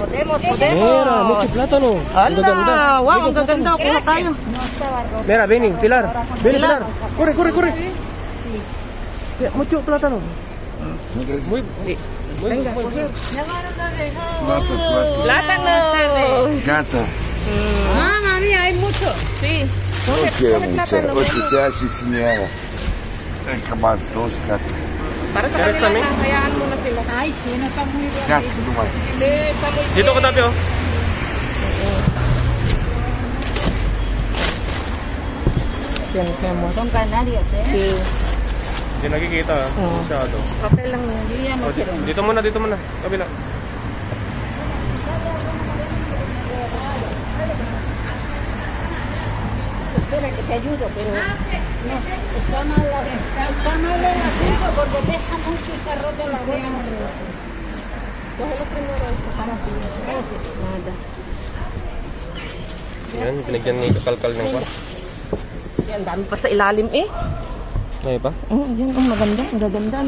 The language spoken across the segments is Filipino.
Mira, mucho plátano. Ang gaganda. Ala, wow, ang gaganda. Kuha tayo. Mira, Benny, Pilar. Benny, Pilar. Corre, corre, corre. Mucho plátano. Muy, muy, Venga, muy. Plata, plata. Plátano. Gata. Mamma mía, hay mucho. Sí. Oye, mucha. Oye, te hace señora. Venga más, dos gata. Para sa Keres kanila kami? na, hayaan mo na sila. Ay, sí, no está muy bien. Gata, lumay. Kasi está muy Dito ko tabi, oh. Yan, kaya mo. Son canarias, ¿eh? Sí. Hindi nakikita, masyado. Okay lang yan. Yo ya no Oh, quiero. dito muna, dito muna. Kabila. Espera, que te ayudo, pero no, está mal el asunto porque pesa mucho y está roto la boca. Cógelo primero esto para ti. Nada. Yan, binigyan ni Kakalkal ng kwan. Yan, dami pa sa ilalim eh. May pa? Oh, yan, oh, maganda. Ang gaganda.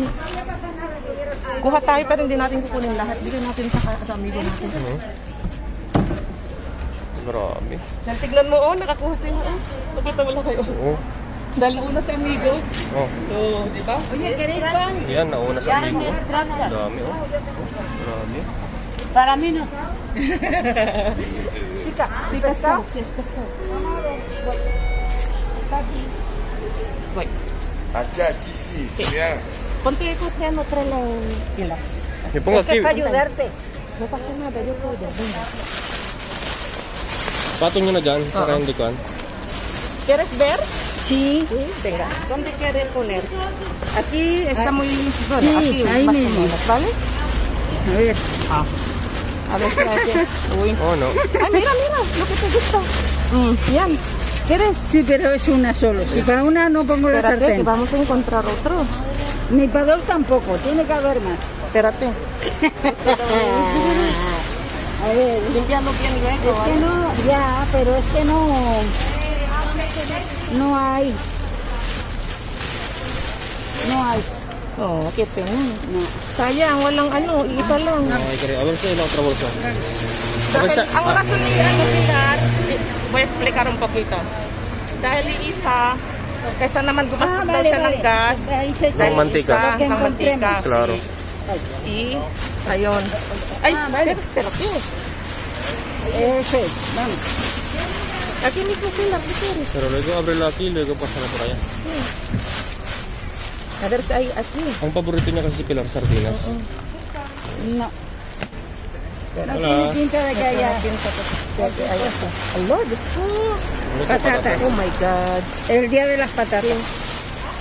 Kuha tayo pero hindi natin kukunin lahat. Bigyan natin sa amigo natin. Grabe. Yan, tignan mo, oh, nakakuha sila. Oh. Nakita mo lang kayo. Oo. Dahil nauna sa amigo. Oh. So, di ba? Oye, ¿queréis pan? Yan, nauna sa Carne amigo. extracta. Dami, oh. Grabe. Para mí no. Sika. Sika ka? Sí, es pescado. Wait. Allá, aquí sí, señora. Ponte ko yan, no trae lang pila. Me pongo aquí. ayudarte. No pasa nada, yo puedo. Venga. Patong nyo na dyan, para hindi kwan. ¿Quieres ver? Sí. Sí, venga. ¿Dónde quieres poner? Aquí está muy... Bueno, sí, aquí ahí más o mismo. menos, ¿vale? A ver. A ver si hay que... Uy. Oh, no. Ay, mira, mira, lo que te gusta. Yan. ¿Quieres? Sí, pero es una solo. Si para una no pongo la Espérate, que sartén. vamos a encontrar otro. Ni para dos tampoco. Tiene que haber más. Espérate. A ver. Limpiando bien Es luego, que ¿vale? no, ya, pero es que no. No hay. No hay. Oh, qué pena. No. Sayang, walang ano, isa lang. Ay, kare. A ver si la otra bolsa. Dahil ang rason ni ano, Pilar, voy a explicar un poquito. Dahil isa, kaysa naman gumastos daw siya ng gas, Ahí se echa. Ng mantika. isa, Lo que ng mantika. encontremos. Claro. Y, ayun. Ay, vale. espérate. Eso es. Vamos. Aquí mismo, Pilar, ¿qué quieres? Pero luego ábrelo aquí, luego pásala por allá. A ver si hay aquí. Ang paborito niya kasi si Pilar, sardinas. No. No Hola. tiene pinta de que haya. Hello, Diyos ko. Ano sa Patatas. Oh my God. El día de las patatas.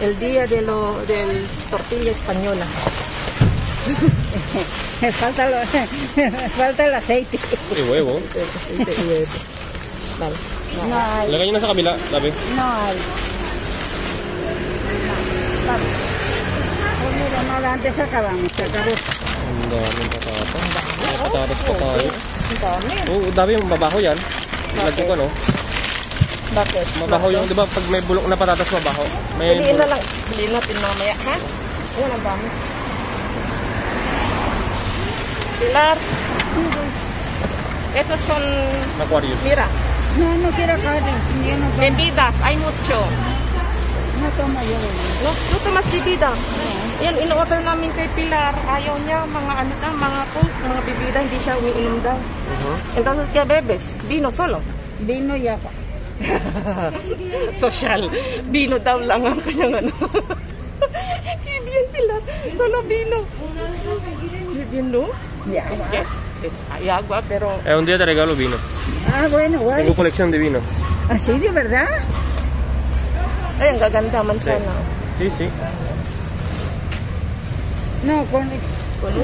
El día de del tortilla española. Me falta, me falta el aceite. Y huevo. Vale. No hay. Lagay niyo na sa kabila, tabi. No hay. Vamos. Pues mira, nada, antes acabamos. Se acabó. Ang daming patatas. May patatas pa tayo. Ang dami. Oo, dami yung mabaho yan. Lagyan ko, no? Bakit? Mabaho yung, di ba, pag may bulok na patatas, mabaho. May Piliin na bulok. lang. Piliin natin mamaya, ha? Ayan, ang dami. Pilar. Esos son, Aquarius. mira, No, no quiero carne. Yo no tomo. bebidas. Hay mucho. No tomo yo. No, tú tomas bebida. Yan, in-order namin kay Pilar. Ayaw niya, mga ano daw, mga coke, mga bebida, hindi siya umiinom daw. Entonces, ¿qué bebes? Vino solo. Vino y agua. Social. Vino daw lang ang kanyang ano. Bien, Pilar. Solo vino. Vino? Ya. Es que, hay agua, pero... Un día te regalo vino. Ah, bueno, guay. Tengo colección de vino. ¿Así de verdad? Ay, ang gaganda, manzana. Sí, sí. No, con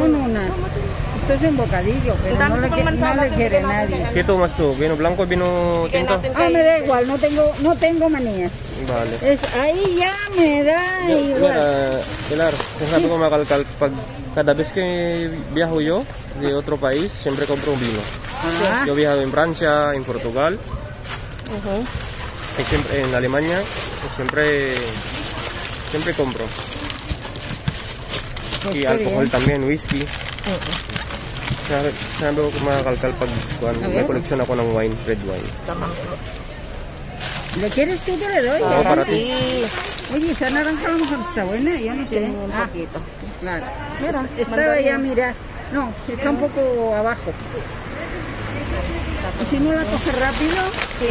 una. Esto es un bocadillo, pero Ang dami no le, ko pang manzana. no le quiere nadie. ¿Qué tomas tú? ¿Vino blanco o vino Bigyan tinto? natin Ah, kay... me da igual, no tengo manías. Vale. Es ahí ya me da igual. Mira, Pilar, sinasabi ko makalkal, pag cada vez que viajo yo de otro país, siempre compro un vino. Ah, Yo he viajado en Francia, en Portugal, Mhm. y siempre en Alemania, pues siempre compro. pues Y qué alcohol bien. también, whisky. Sabi ko mga kalkal pag may koleksyon ako ng wine, red wine. Tamang. ¿Le quieres tú que le doy? Oo, para ti. Oye, esa naranja a lo mejor está buena, yo no sé. Un poquito. Claro. Mira, Está ya, mira. No, está un poco abajo. ¿Y si no la coges rápido? Sí.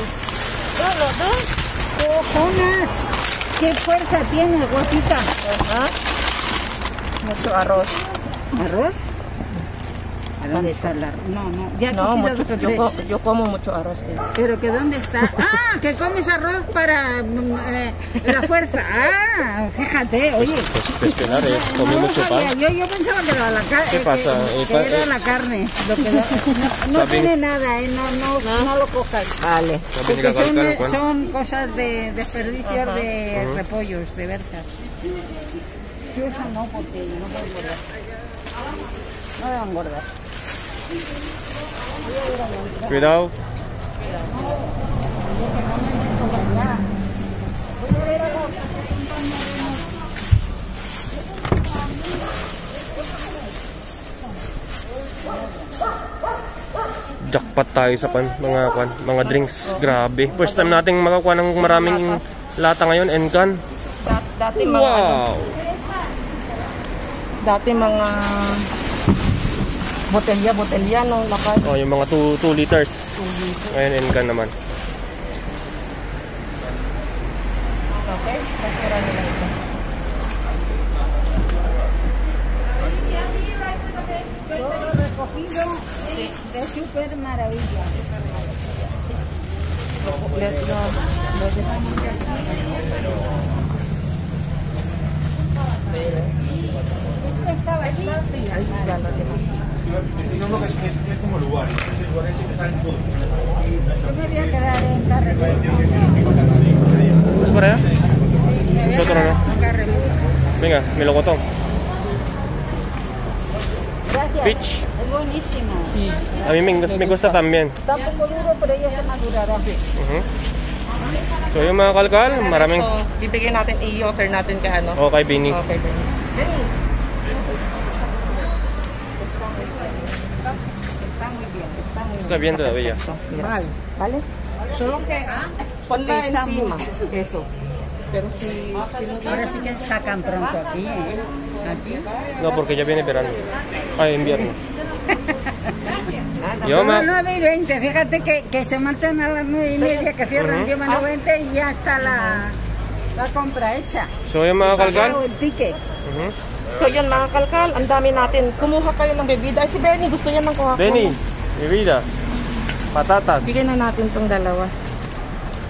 Dos. ¡Cojonas! ¡Qué fuerza tiene, guapita! Ajá. Mucho arroz. ¿Arroz? ¿A dónde está el arroz? No, ya No, he mucho, cogido dos o tres. yo como mucho arroz. ¿Pero que dónde está? ¡Ah! Que comes arroz para la fuerza. ¡Ah! Fíjate, oye. Pues pelar, comí No lo mucho sabía. pan. Yo pensaba que era la carne. ¿Qué pasa? Que era la carne. Lo que no Sabi- tiene nada, no lo cojas. Vale. Sabi ni Porque Kakalkal, Juan. son cosas de desperdicios de repollos, de berzas. Yo eso no, porque no puedo engordar. No debo engordar. Cuidado. Jackpot tayo sa mga drinks. Grabe. First time nating makakuha ng maraming lata ngayon, Encan. Dati mga Wow. dati mga botelya no, lakas. Oh, yung mga 2 liters. Ngayon, Encan naman. Okay, pagkura nila ito. Todo recogido es súper maravilla. Let's go. Esto estaba aquí. Yo me voy a quedar en Carrefour. Mas para allá? Sí, me voy a Nosotros quedar no. en Carrefour. Venga, melocotón. Gracias. Peach. Es buenísimo. Sí. A mí me gusta también. Está un poco duro, pero ya se madurará. So yung mga kalkal, maraming... So, bibigyan natin, i-offer natin ka ano. Okay, Bini. Okay, Benny. Benny. Está bien todavía. Mira. Vale. Solo que ponla encima. Eso. Pero si Ahora sí que sacan pronto aquí, ¿eh? Aquí. No, porque ya viene verano. Ay, invierno. nada, Yo Son me... las 9:20, fíjate que se marchan a las 9:30, que cierran 10:20 y ya está la compra hecha. So yung mga kalkal. Pagado el ticket. So yun mga kalkal, ang dami natin. Kumuha kayo ng bebida. Ay si Benny, gusto niya ng Coca-Cola. Benny, mi vida. Patatas. Bigyan na natin tong dalawa.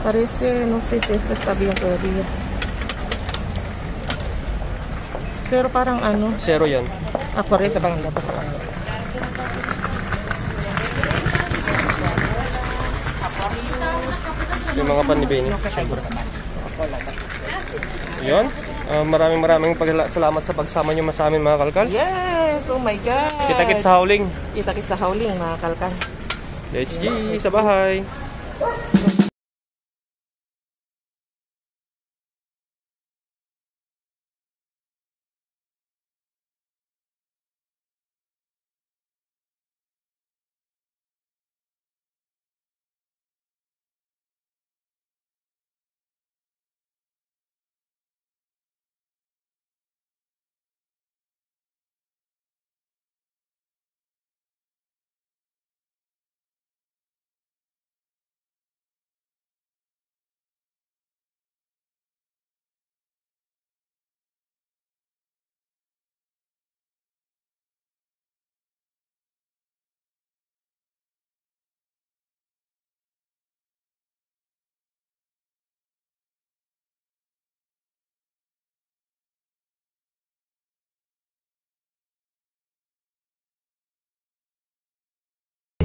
Parece, no sé si esto está bien todavía. Pero parang ano. Zero yan. Parece bang labas sa kanila. Yung mga pan ni Benny. Siyempre. Yun. Maraming salamat sa pagsama nyo sa amin mga kalkal. Yes! Oh my God! Kita-kits sa hauling. Kita-kits sa hauling mga kalkal. Let's go sa bahay.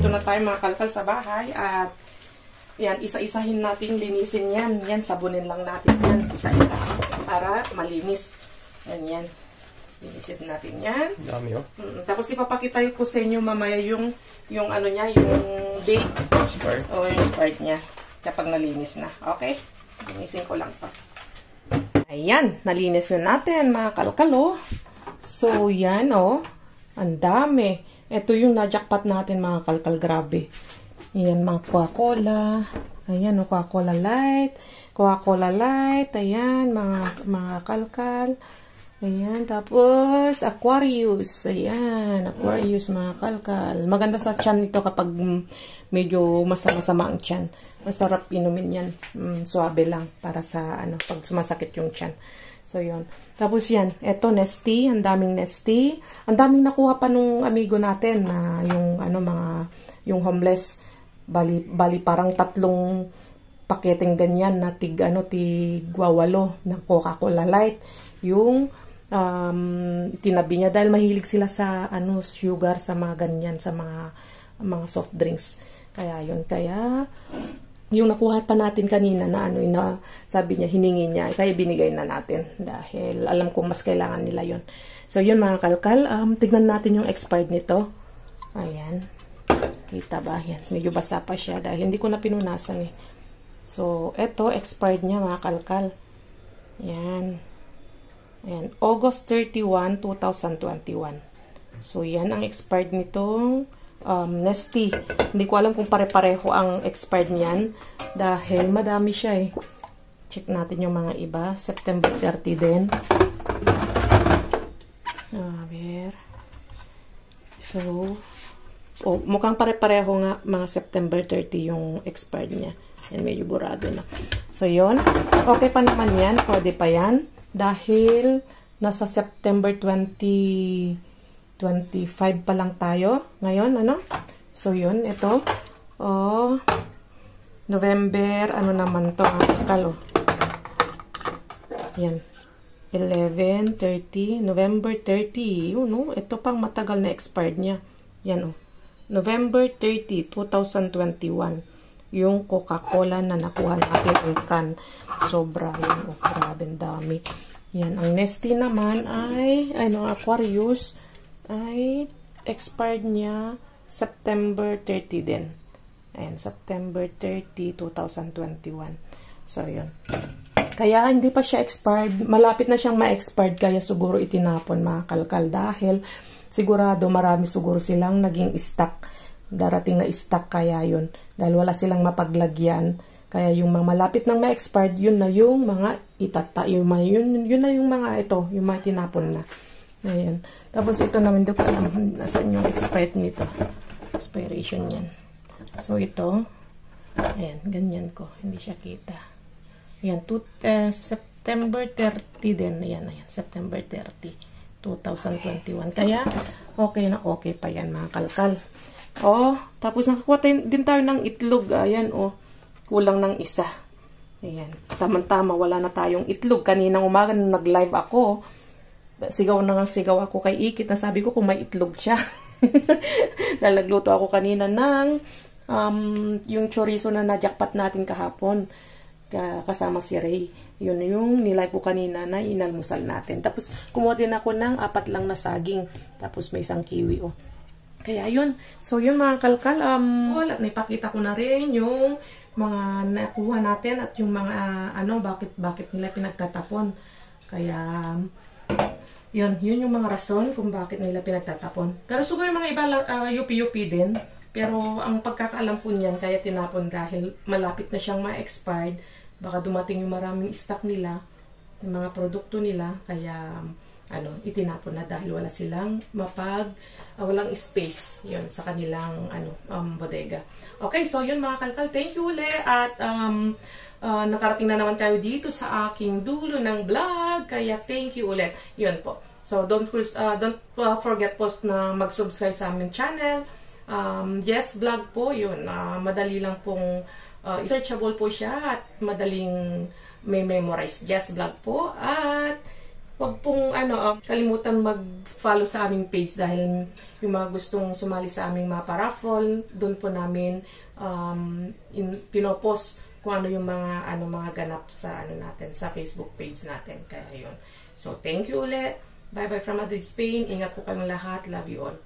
Ito na tayo mga kalkal sa bahay at yan, isa-isahin natin, linisin yan. Yan, sabunin lang natin yan. Isa-isa para malinis. Yan. Linisin natin yan. Dami oh. Tapos ipapakita ko sa inyo mamaya yung ano niya, yung date. Start. O yung start niya. Kapag nalinis na. Okay? Linisin ko lang pa. Ayan, nalinis na natin mga kalkal oh. So yan oh. Ang dami. Ito yung na-jackpot natin mga kalkal, grabe. Ayan, mga Coca-Cola. Ayan, Coca-Cola Light. Coca-Cola Light. Ayan, mga kalkal. Ayan, tapos Aquarius. Ayan, Aquarius mga kalkal. Maganda sa tiyan nito kapag medyo masama ang tiyan. Masarap inumin yan. Suabe lang para sa pag sumasakit yung tiyan. So, yun. Tapos yan, eto, Nestea. Ang daming Nestea. Ang daming nakuha pa nung amigo natin na yung homeless. Bali parang 3 paketeng ganyan na tigwawalo ng Coca-Cola Light. Yung tinabi niya dahil mahilig sila sa sugar, sa mga ganyan, sa mga soft drinks. Kaya yun. Kaya yung nakuha pa natin kanina na sabi niya, hiningi niya, kaya binigay na natin dahil alam kong mas kailangan nila yun. So yun mga kalkal, tignan natin yung expired nito. Ayan, kita ba? Yan, medyo basa pa siya dahil hindi ko na pinunasan eh. So eto, expired niya mga kalkal. Yan. Ayan, August 31, 2021. So yan ang expired nitong Nestea. Hindi ko alam kung pare-pareho ang expired niyan dahil madami siya eh. Check natin yung mga iba. September 30 din. A ver. So, mukhang pare-pareho nga mga September 30 yung expired niya. Yan, medyo burado na. So, yun. Okay pa naman yan. Pwede pa yan. Dahil nasa September 25 pa lang tayo ngayon, so yun, ito November, naman to kalo, yan 11, 30, November 30, ito pang matagal na expired niya, yan November 30, 2021 yung Coca-Cola na nakuha natin yung can, sobra yun, grabe dami. Yan, ang Nestea naman ay Aquarius ay expired niya September 30 din. Ayan, September 30, 2021. So, yun. Kaya, hindi pa siya expired. Malapit na siyang ma-expired. Kaya, siguro itinapon mga kalkal. Dahil, sigurado, marami siguro silang naging stock. Darating na stock. Kaya, yun. Dahil wala silang mapaglagyan. Kaya, yung mga malapit nang ma-expired, yun na yung mga yun na yung mga yung mga tinapon na. Ayan. Tapos ito naman, hindi ko alam nasaan yung expired nito. Expiration yan. So ito, ayan, ganyan ko. Hindi siya kita. Ayan, September 30 din. Ayan, September 30, 2021. Kaya, okay na okay pa yan mga kalkal. Tapos nakakuha din tayo ng itlog. Ayan, kulang ng isa. Ayan, tamang-tama, wala na tayong itlog. Kaninang umaga nung nag-live ako, sigaw ako kay Ikit na sabi ko kung may itlog siya. Dahil nagluto ako kanina ng yung chorizo na na-jackpot natin kahapon kasama si Ray. Yun yung nilive ko kanina na inalmusal natin. Tapos kumuha din ako ng 4 lang na saging. Tapos may isang kiwi Kaya yun. So yun mga kalkal, at naipakita ko na rin yung mga nakuha natin at yung mga bakit nila pinagtatapon. Kaya yun yung mga rason kung bakit nila pinagtatapon. Pero siguro yung mga iba UP din. Pero ang pagkakaalam po niyan kaya tinapon dahil malapit na siyang ma-expired. Baka dumating yung maraming stock nila, yung mga produkto nila. Kaya itinapon na dahil wala silang walang space yun sa kanilang bodega. Okay, so yun mga kalkal. Thank you ulit at nakarating na naman tayo dito sa aking dulo ng vlog. Kaya thank you ulit. Yun po. So don't forget po na mag-subscribe sa aming channel. Yes Vlog po. Yun. Madali lang pong searchable po siya at madaling may memorize. Yes Vlog po. At wag pong kalimutan mag-follow sa aming page dahil yung mga gustong sumali sa aming mga paraffle, doon po namin pinopost kung ano yung mga ganap sa natin sa Facebook page natin. Kaya yun. So thank you ulit. Bye bye from Madrid, Spain. Ingat po kayong lahat. Love you all.